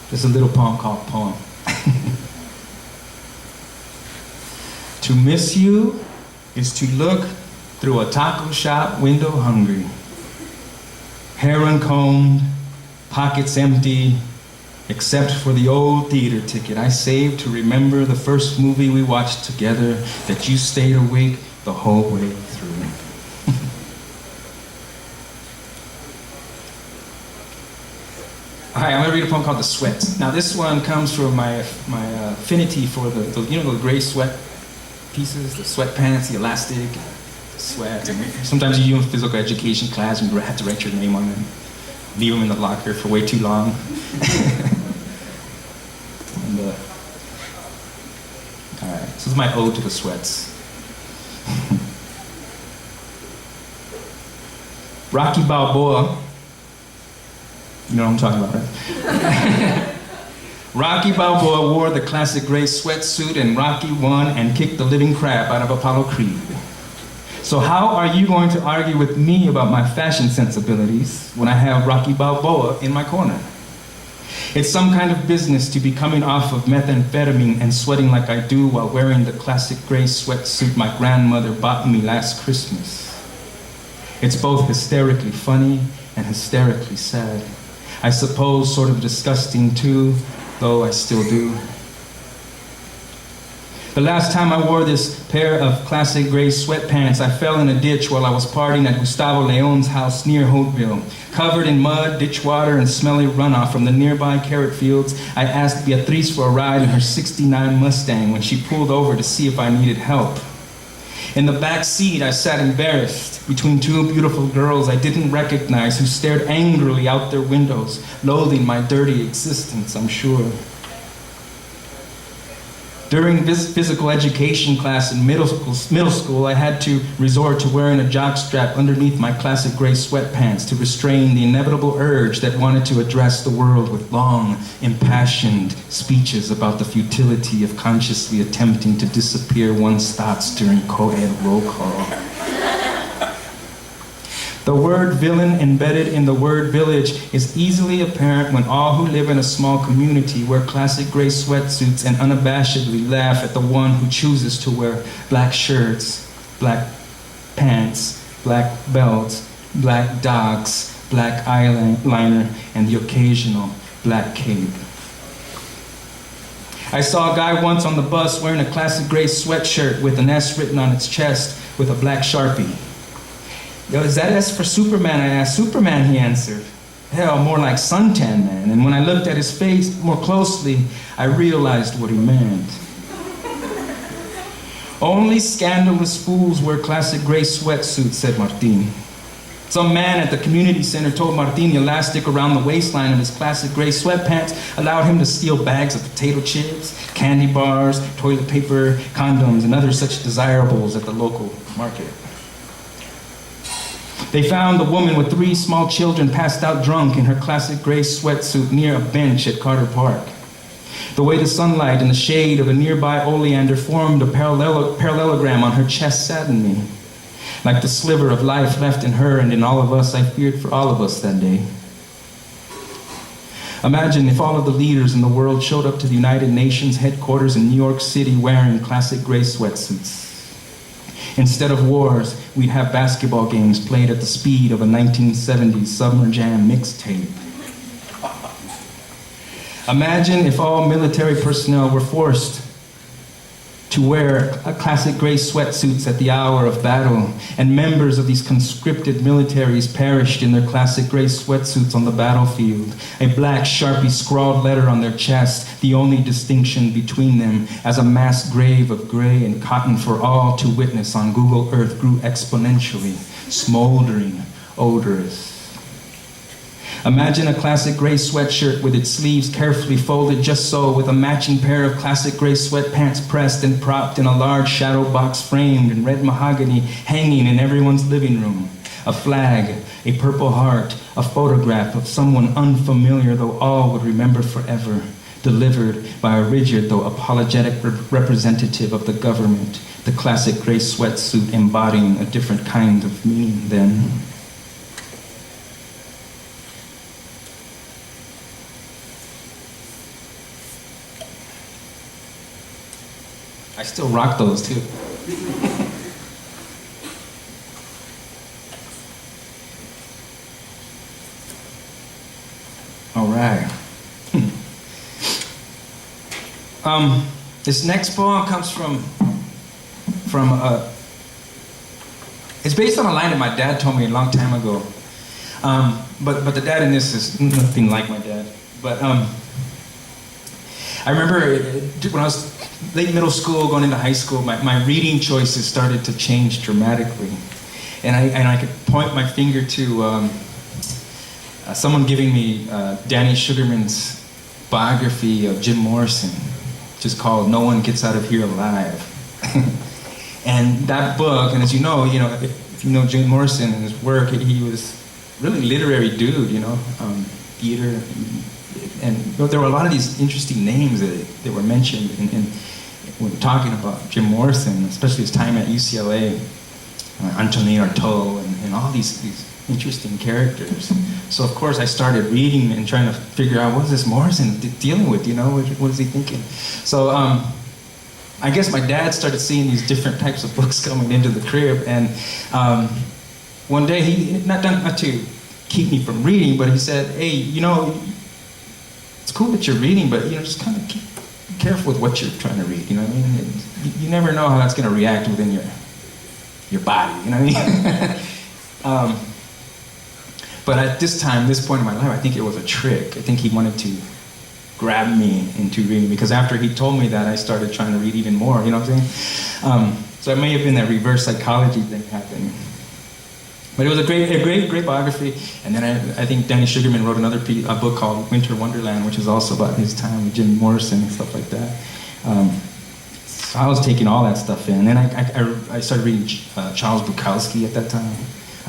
There's a little poem called Poem. To miss you is to look through a taco shop window hungry. Hair uncombed, pockets empty, except for the old theater ticket I saved to remember the first movie we watched together that you stayed awake the whole way through. All right, I'm gonna read a poem called The Sweat. Now this one comes from my affinity for the gray sweat pieces, the sweatpants, the elastic, the sweat. And sometimes you do in physical education class and you have to write your name on them. Leave them in the locker for way too long. And, all right, this is my ode to the sweats. Rocky Balboa, you know what I'm talking about, right? Rocky Balboa wore the classic gray sweatsuit and Rocky won and kicked the living crap out of Apollo Creed. So how are you going to argue with me about my fashion sensibilities when I have Rocky Balboa in my corner? It's some kind of business to be coming off of methamphetamine and sweating like I do while wearing the classic gray sweatsuit my grandmother bought me last Christmas. It's both hysterically funny and hysterically sad. I suppose sort of disgusting too, though I still do. The last time I wore this pair of classic gray sweatpants, I fell in a ditch while I was partying at Gustavo Leon's house near Hopeville. Covered in mud, ditch water, and smelly runoff from the nearby carrot fields, I asked Beatriz for a ride in her '69 Mustang when she pulled over to see if I needed help. In the back seat, I sat embarrassed between two beautiful girls I didn't recognize who stared angrily out their windows, loathing my dirty existence, I'm sure. During this physical education class in middle school, I had to resort to wearing a jockstrap underneath my classic gray sweatpants to restrain the inevitable urge that wanted to address the world with long, impassioned speeches about the futility of consciously attempting to disappear one's thoughts during co-ed roll call. The word villain embedded in the word village is easily apparent when all who live in a small community wear classic gray sweatsuits and unabashedly laugh at the one who chooses to wear black shirts, black pants, black belts, black dogs, black eyeliner, and the occasional black cape. I saw a guy once on the bus wearing a classic gray sweatshirt with an S written on its chest with a black Sharpie. Yo, is that S for Superman? I asked. Superman, he answered. Hell, more like Suntan Man. And when I looked at his face more closely, I realized what he meant. Only scandalous fools wear classic gray sweatsuits, said Martin. Some man at the community center told Martin the elastic around the waistline of his classic gray sweatpants allowed him to steal bags of potato chips, candy bars, toilet paper, condoms, and other such desirables at the local market. They found the woman with 3 small children passed out drunk in her classic gray sweatsuit near a bench at Carter Park. The way the sunlight and the shade of a nearby oleander formed a parallelogram on her chest saddened me. Like the sliver of life left in her and in all of us, I feared for all of us that day. Imagine if all of the leaders in the world showed up to the United Nations headquarters in New York City wearing classic gray sweatsuits. Instead of wars, we'd have basketball games played at the speed of a 1970s Summer Jam mixtape. Imagine if all military personnel were forced to wear classic gray sweatsuits at the hour of battle, and members of these conscripted militaries perished in their classic gray sweatsuits on the battlefield, a black Sharpie scrawled letter on their chest, the only distinction between them, as a mass grave of gray and cotton for all to witness on Google Earth grew exponentially, smoldering, odorous. Imagine a classic gray sweatshirt with its sleeves carefully folded just so, with a matching pair of classic gray sweatpants pressed and propped in a large shadow box framed in red mahogany hanging in everyone's living room. A flag, a purple heart, a photograph of someone unfamiliar though all would remember forever, delivered by a rigid though apologetic representative of the government, the classic gray sweatsuit embodying a different kind of meaning then. I still rock those too. All right. This next poem comes from it's based on a line that my dad told me a long time ago. But the dad in this is nothing like my dad. But I remember when I was late middle school, going into high school, my reading choices started to change dramatically. And I could point my finger to someone giving me Danny Sugarman's biography of Jim Morrison, which is called No One Gets Out of Here Alive. And that book, and as you know, if you know Jim Morrison and his work, he was really literary dude, theater, and there were a lot of these interesting names that were mentioned in when talking about Jim Morrison, especially his time at UCLA, Antonin Artaud, and all these interesting characters. So of course I started reading and trying to figure out what is this Morrison dealing with, what is he thinking? So I guess my dad started seeing these different types of books coming into the crib, and one day he, not to keep me from reading, but he said, hey, it's cool that you're reading, but just kind of be careful with what you're trying to read, You never know how that's going to react within your body, But at this point in my life, I think it was a trick. I think he wanted to grab me into reading, because after he told me that, I started trying to read even more, you know what I'm saying? So it may have been that reverse psychology thing happening. But it was a great biography. And then I think Danny Sugarman wrote a book called Winter Wonderland, which is also about his time with Jim Morrison and stuff like that. So I was taking all that stuff in. And I started reading Charles Bukowski at that time.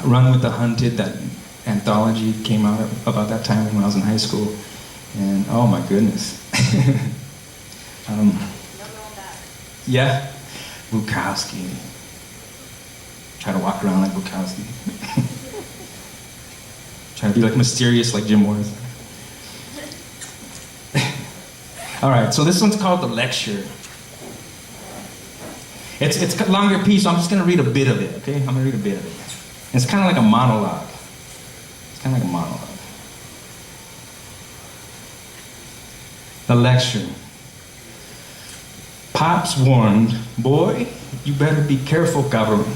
Run with the Hunted, that anthology came out about that time when I was in high school. And oh my goodness. Yeah, Bukowski. Try to walk around like Bukowski. Try to be like mysterious like Jim Morrison. All right, so this one's called The Lecture. It's a longer piece, so I'm just gonna read a bit of it, okay? I'm gonna read a bit of it. It's kind of like a monologue. The Lecture. Pops warned, boy, you better be careful, cabrón.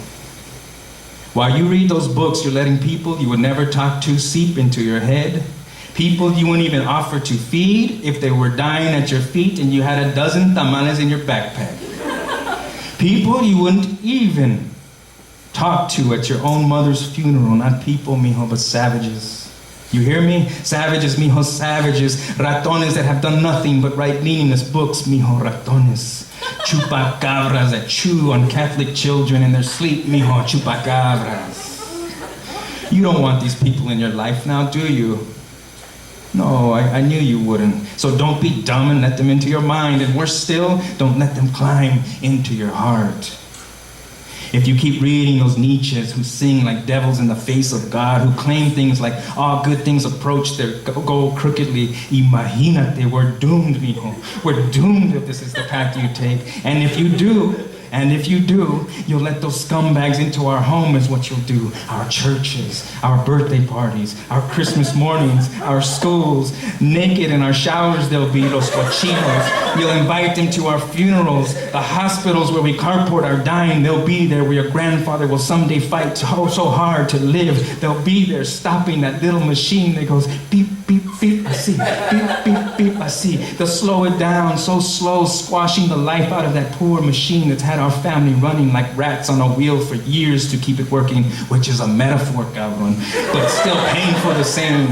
While you read those books, you're letting people you would never talk to seep into your head. People you wouldn't even offer to feed if they were dying at your feet and you had a dozen tamales in your backpack. People you wouldn't even talk to at your own mother's funeral. Not people, mijo, but savages. You hear me? Savages, mijo, savages. Ratones that have done nothing but write meaningless books, mijo, ratones. Chupacabras that chew on Catholic children in their sleep, mijo, chupacabras. You don't want these people in your life now, do you? No, I knew you wouldn't. So don't be dumb and let them into your mind. And worse still, don't let them climb into your heart. If you keep reading those Nietzsches who sing like devils in the face of God, who claim things like all good things approach their goal crookedly, imagínate, we're doomed, mijo. We're doomed if this is the path you take. And if you do, you'll let those scumbags into our home is what you'll do. Our churches, our birthday parties, our Christmas mornings, our schools. Naked in our showers they'll be, los cochinos. You'll invite them to our funerals. The hospitals where we carport our dying, they'll be there where your grandfather will someday fight so hard to live. They'll be there stopping that little machine that goes beep, beep, beep, así, beep, beep, beep, así. They'll slow it down so slow, squashing the life out of that poor machine that's had our family running like rats on a wheel for years to keep it working, which is a metaphor, cabrón, but still painful the same.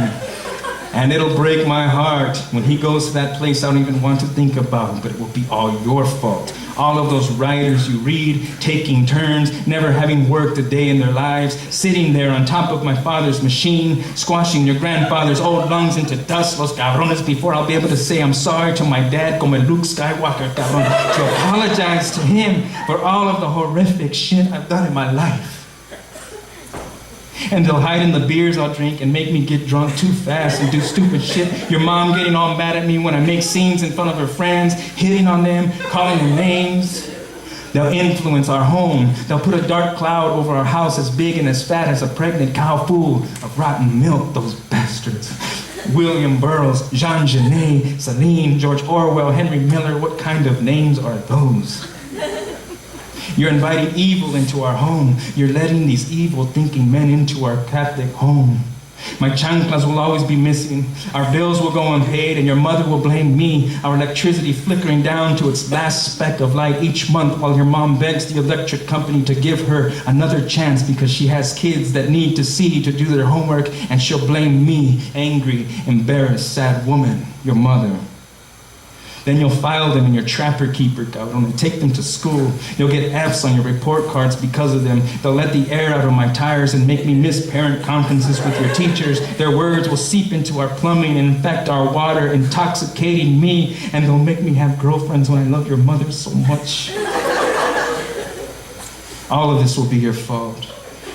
And it'll break my heart when he goes to that place I don't even want to think about, but it will be all your fault. All of those writers you read, taking turns, never having worked a day in their lives, sitting there on top of my father's machine, squashing your grandfather's old lungs into dust, los cabrones, before I'll be able to say I'm sorry to my dad, como Luke Skywalker, cabrón, to apologize to him for all of the horrific shit I've done in my life. And they'll hide in the beers I'll drink and make me get drunk too fast and do stupid shit. Your mom getting all mad at me when I make scenes in front of her friends, hitting on them, calling them names. They'll influence our home. They'll put a dark cloud over our house as big and as fat as a pregnant cow full of rotten milk, those bastards. William Burroughs, Jean Genet, Celine, George Orwell, Henry Miller, what kind of names are those? You're inviting evil into our home. You're letting these evil-thinking men into our Catholic home. My chanclas will always be missing. Our bills will go unpaid, and your mother will blame me. Our electricity flickering down to its last speck of light each month while your mom begs the electric company to give her another chance because she has kids that need to see to do their homework, and she'll blame me, angry, embarrassed, sad woman, your mother. Then you'll file them in your trapper keeper, cabrón, and take them to school. You'll get F's on your report cards because of them. They'll let the air out of my tires and make me miss parent conferences with your teachers. Their words will seep into our plumbing and infect our water, intoxicating me. And they'll make me have girlfriends when I love your mother so much. All of this will be your fault.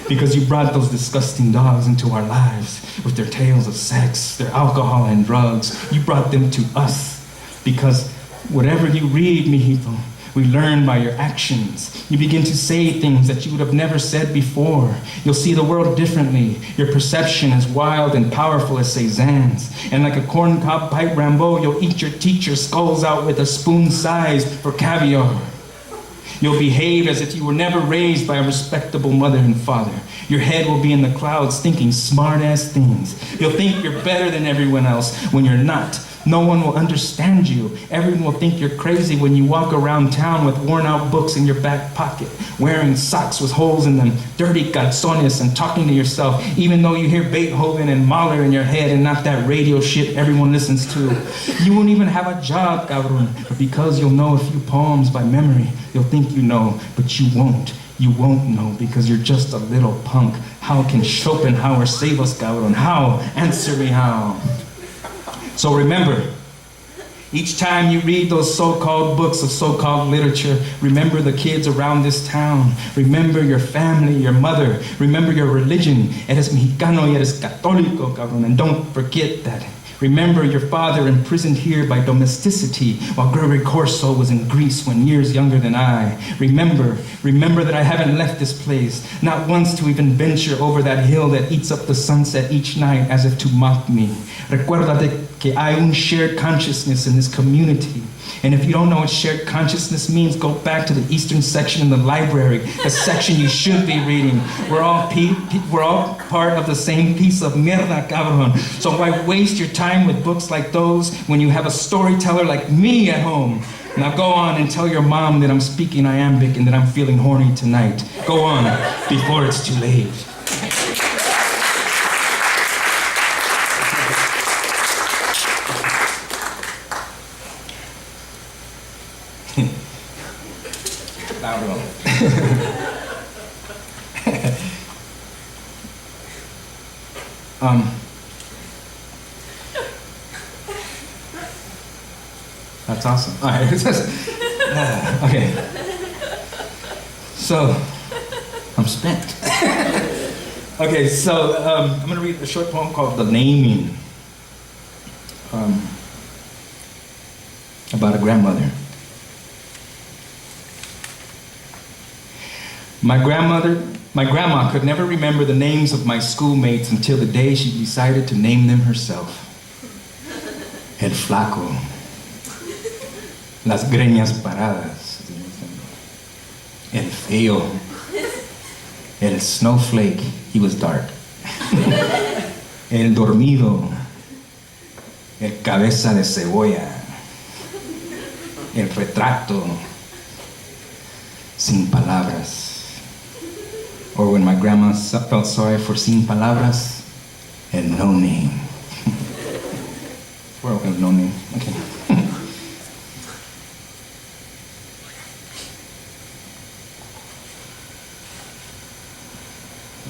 Because you brought those disgusting dogs into our lives with their tales of sex, their alcohol and drugs. You brought them to us. Because whatever you read, mijito, we learn by your actions. You begin to say things that you would have never said before. You'll see the world differently. Your perception is wild and powerful as Cézanne's. And like a corncob pipe Rambo, you'll eat your teacher's skulls out with a spoon sized for caviar. You'll behave as if you were never raised by a respectable mother and father. Your head will be in the clouds thinking smart-ass things. You'll think you're better than everyone else when you're not. No one will understand you. Everyone will think you're crazy when you walk around town with worn-out books in your back pocket, wearing socks with holes in them, dirty calzones, and talking to yourself, even though you hear Beethoven and Mahler in your head and not that radio shit everyone listens to. You won't even have a job, cabrón, but because you'll know a few poems by memory, you'll think you know, but you won't. You won't know because you're just a little punk. How can Schopenhauer save us, cabrón? How? Answer me how. So remember, each time you read those so-called books of so-called literature, remember the kids around this town. Remember your family, your mother. Remember your religion. Eres mexicano y eres católico, cabrón. And don't forget that. Remember your father imprisoned here by domesticity while Gregory Corso was in Greece when years younger than I. Remember that I haven't left this place, not once to even venture over that hill that eats up the sunset each night as if to mock me. Recuérdate que hay un shared consciousness in this community. And if you don't know what shared consciousness means, go back to the eastern section in the library, the section you should be reading. We're all part of the same piece of mierda, cabrón. So why waste your time with books like those when you have a storyteller like me at home? Now go on and tell your mom that I'm speaking iambic and that I'm feeling horny tonight. Go on, before it's too late. That's awesome. All right. Okay. So, I'm spent. Okay, so I'm going to read a short poem called The Naming, about a grandmother. My grandma could never remember the names of my schoolmates until the day she decided to name them herself. El Flaco, Las Greñas Paradas, El Feo, El Snowflake, he was dark, El Dormido, El Cabeza de Cebolla, El Retrato, Sin Palabras. Or when my grandma felt sorry for sin palabras, el no name. Well, el no name, okay.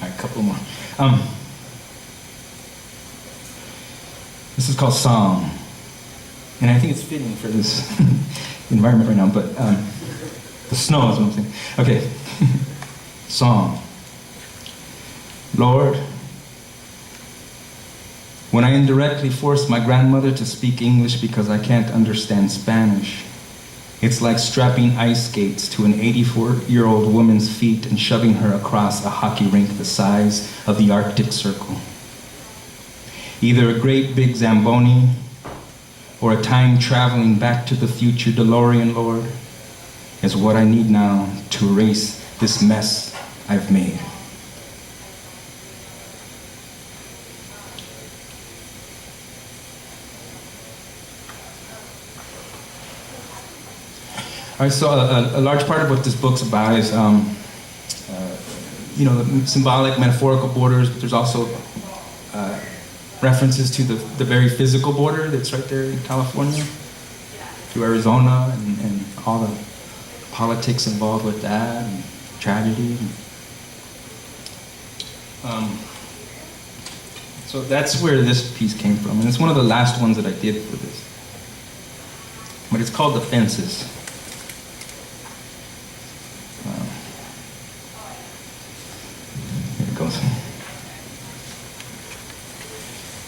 All right, a couple more. This is called Song. And I think it's fitting for this environment right now, but the snow is what I'm saying. Okay, Song. Lord, when I indirectly force my grandmother to speak English because I can't understand Spanish, It's like strapping ice skates to an 84-year-old woman's feet and shoving her across a hockey rink the size of the Arctic Circle. Either a great big Zamboni or a time-traveling Back to the Future DeLorean, Lord, is what I need now to erase this mess I've made. All right, so a large part of what this book's about is, the symbolic, metaphorical borders, but there's also references to the very physical border that's right there in California, to Arizona, and all the politics involved with that, and tragedy. So that's where this piece came from, and it's one of the last ones that I did for this. But it's called The Fences. Here it goes.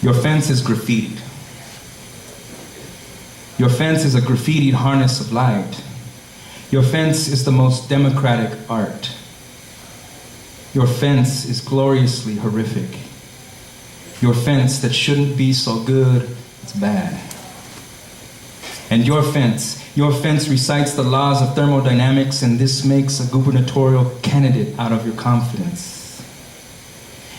Your fence is graffitied. Your fence is a graffitied harness of light. Your fence is the most democratic art. Your fence is gloriously horrific. Your fence that shouldn't be so good, it's bad. And your fence recites the laws of thermodynamics, and this makes a gubernatorial candidate out of your confidence.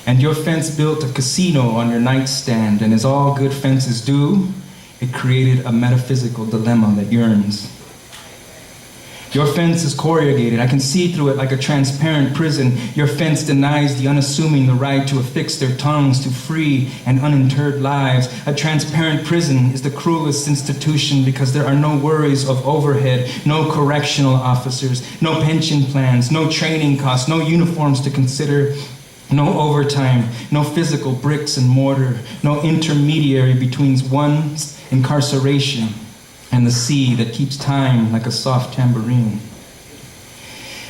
And your fence built a casino on your nightstand, and as all good fences do, it created a metaphysical dilemma that yearns. Your fence is corrugated. I can see through it like a transparent prison. Your fence denies the unassuming the right to affix their tongues to free and uninterred lives. A transparent prison is the cruelest institution because there are no worries of overhead, no correctional officers, no pension plans, no training costs, no uniforms to consider, no overtime, no physical bricks and mortar, no intermediary between one's incarceration and the sea that keeps time like a soft tambourine.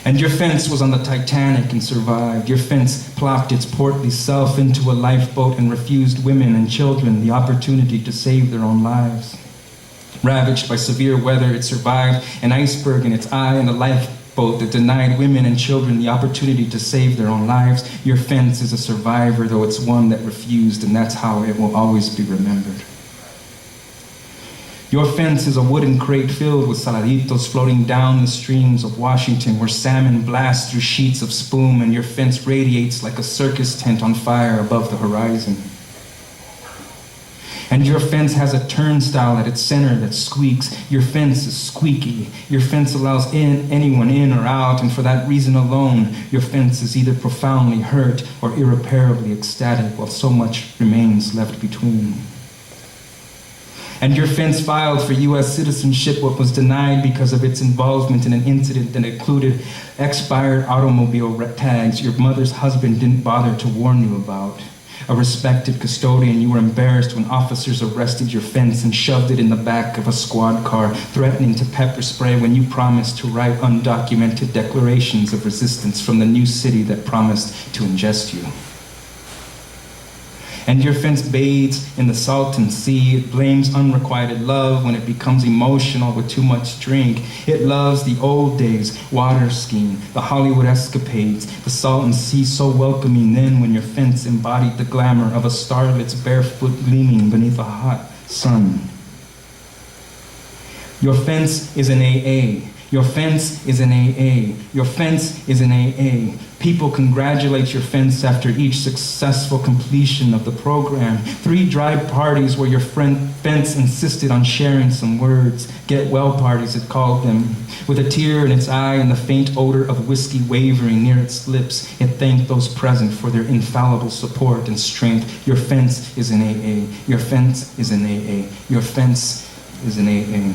And your fence was on the Titanic and survived. Your fence plopped its portly self into a lifeboat and refused women and children the opportunity to save their own lives. Ravaged by severe weather, it survived an iceberg in its eye and a lifeboat that denied women and children the opportunity to save their own lives. Your fence is a survivor, though it's one that refused, and that's how it will always be remembered. Your fence is a wooden crate filled with saladitos floating down the streams of Washington where salmon blast through sheets of spume, and your fence radiates like a circus tent on fire above the horizon. And your fence has a turnstile at its center that squeaks. Your fence is squeaky. Your fence allows anyone in or out, and for that reason alone, your fence is either profoundly hurt or irreparably ecstatic, while so much remains left between. And your fence filed for U.S. citizenship but was denied because of its involvement in an incident that included expired automobile tags your mother's husband didn't bother to warn you about. A respected custodian, you were embarrassed when officers arrested your fence and shoved it in the back of a squad car, threatening to pepper spray when you promised to write undocumented declarations of resistance from the new city that promised to ingest you. And your fence bathes in the salton sea. It blames unrequited love when it becomes emotional with too much drink. It loves the old days, water skiing, the Hollywood escapades, the salton sea so welcoming then when your fence embodied the glamour of a starlet's barefoot gleaming beneath a hot sun. Your fence is an AA. Your fence is an AA. Your fence is an AA. People congratulate your fence after each successful completion of the program. 3 dry parties where your fence insisted on sharing some words. Get well parties, it called them. With a tear in its eye and the faint odor of whiskey wavering near its lips, it thanked those present for their infallible support and strength. Your fence is an AA. Your fence is an AA. Your fence is an AA.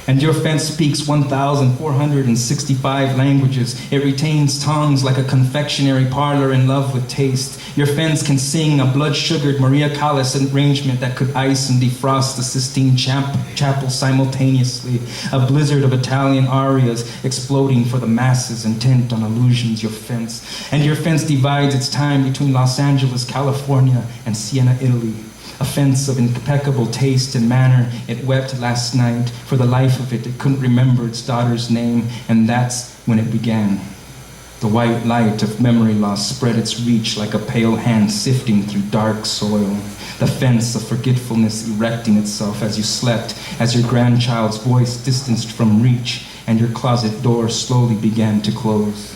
And your fence speaks 1,465 languages. It retains tongues like a confectionery parlor in love with taste. Your fence can sing a blood-sugared Maria Callas arrangement that could ice and defrost the Sistine Chapel simultaneously. A blizzard of Italian arias exploding for the masses intent on illusions, your fence. And your fence divides its time between Los Angeles, California, and Siena, Italy. a fence of impeccable taste and manner. It wept last night. For the life of it couldn't remember its daughter's name, and that's when it began. The white light of memory loss spread its reach like a pale hand sifting through dark soil. The fence of forgetfulness erecting itself as you slept, as your grandchild's voice distanced from reach, and your closet door slowly began to close.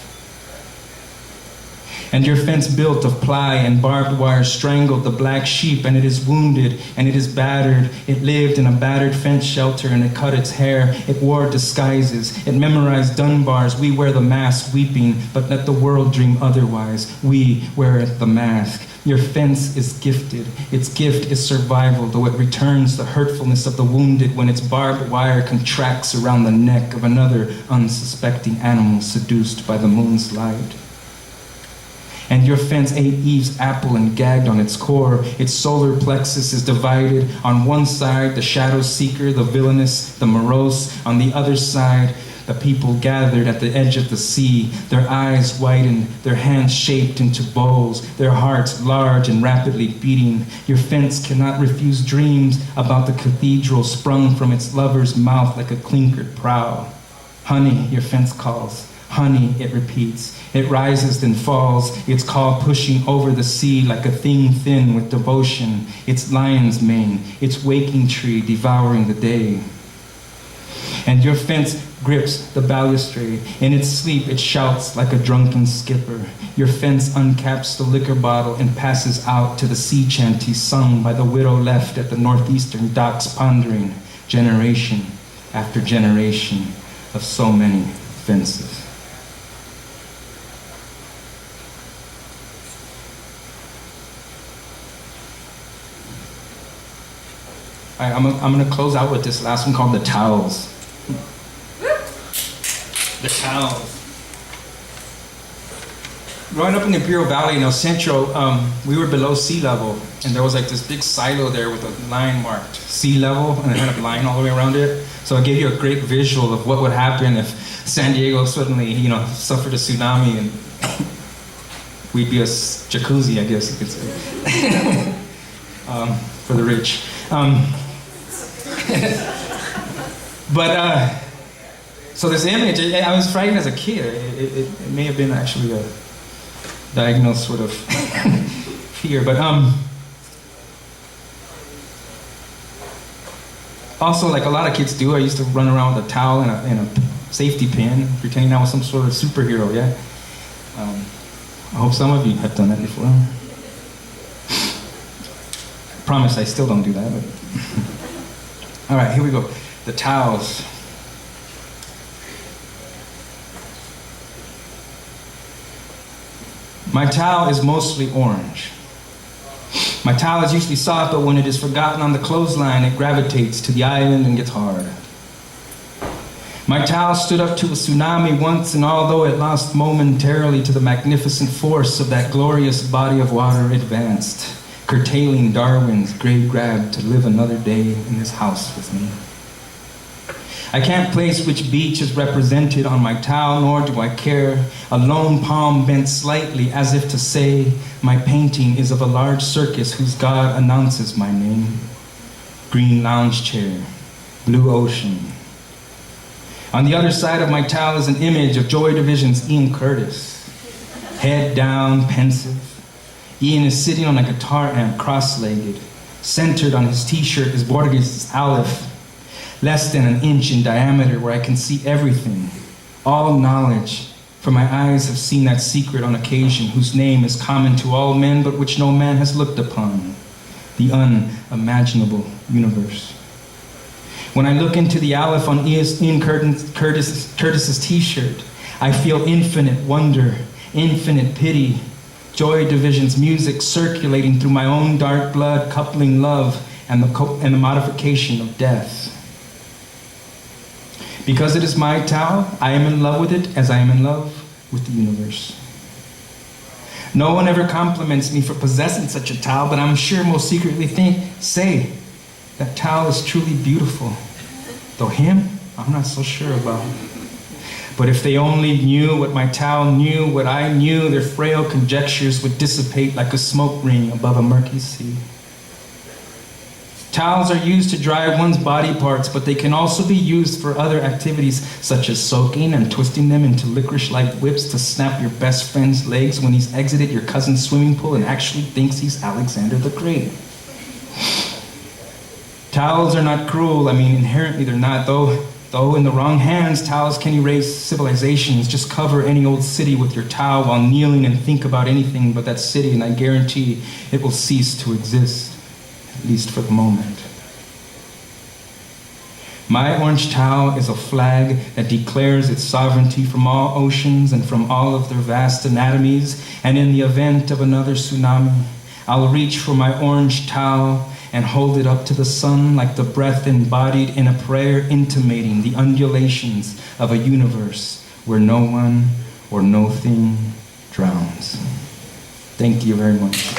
And your fence built of ply and barbed wire strangled the black sheep, and it is wounded and it is battered. It lived in a battered fence shelter and it cut its hair. It wore disguises. It memorized Dunbars. We wear the mask weeping, but let the world dream otherwise. We wear the mask. Your fence is gifted. Its gift is survival, though it returns the hurtfulness of the wounded when its barbed wire contracts around the neck of another unsuspecting animal seduced by the moon's light. And your fence ate Eve's apple and gagged on its core. Its solar plexus is divided. On one side, the shadow seeker, the villainous, the morose. On the other side, the people gathered at the edge of the sea, their eyes widened, their hands shaped into bows, their hearts large and rapidly beating. Your fence cannot refuse dreams about the cathedral sprung from its lover's mouth like a clinkered prow. Honey, your fence calls. Honey, it repeats. It rises then falls, its call pushing over the sea like a thing thin with devotion, its lion's mane, its waking tree devouring the day. And your fence grips the balustrade. In its sleep, it shouts like a drunken skipper. Your fence uncaps the liquor bottle and passes out to the sea chanty sung by the widow left at the northeastern docks, pondering generation after generation of so many fences. I'm going to close out with this last one called The Towels. The Towels. Growing up in the Imperial Valley in El Centro, we were below sea level, and there was like this big silo there with a line marked sea level, and it had a line all the way around it. So it gave you a great visual of what would happen if San Diego suddenly, suffered a tsunami, and we'd be a jacuzzi, I guess you could say, for the rich. So this image, I was frightened as a kid. It may have been actually a diagnosed sort of fear, but also, like a lot of kids do, I used to run around with a towel and a safety pin, pretending I was some sort of superhero, yeah? I hope some of you have done that before. I promise I still don't do that, but... All right, here we go. The towels. My towel is mostly orange. My towel is usually soft, but when it is forgotten on the clothesline, it gravitates to the island and gets hard. My towel stood up to a tsunami once, and although it lost momentarily to the magnificent force of that glorious body of water, it advanced, curtailing Darwin's great grab to live another day in this house with me. I can't place which beach is represented on my towel, nor do I care. A lone palm bent slightly as if to say, my painting is of a large circus whose god announces my name. Green lounge chair, blue ocean. On the other side of my towel is an image of Joy Division's Ian Curtis. Head down, pensive. Ian is sitting on a guitar amp, cross-legged. Centered on his t-shirt is Borges' Aleph, less than an inch in diameter, where I can see everything, all knowledge, for my eyes have seen that secret on occasion, whose name is common to all men, but which no man has looked upon, the unimaginable universe. When I look into the Aleph on Ian Curtis's t-shirt, I feel infinite wonder, infinite pity, Joy Division's music circulating through my own dark blood, coupling love and the modification of death. Because it is my towel, I am in love with it as I am in love with the universe. No one ever compliments me for possessing such a towel, but I'm sure most secretly say, that towel is truly beautiful. Though him, I'm not so sure about. But if they only knew what my towel knew, what I knew, their frail conjectures would dissipate like a smoke ring above a murky sea. Towels are used to dry one's body parts, but they can also be used for other activities, such as soaking and twisting them into licorice-like whips to snap your best friend's legs when he's exited your cousin's swimming pool and actually thinks he's Alexander the Great. Towels are not cruel. I mean, inherently they're not, though in the wrong hands, towels can erase civilizations. Just cover any old city with your towel while kneeling and think about anything but that city, and I guarantee it will cease to exist, at least for the moment. My orange towel is a flag that declares its sovereignty from all oceans and from all of their vast anatomies, and in the event of another tsunami, I'll reach for my orange towel and hold it up to the sun like the breath embodied in a prayer intimating the undulations of a universe where no one or no thing drowns. Thank you very much.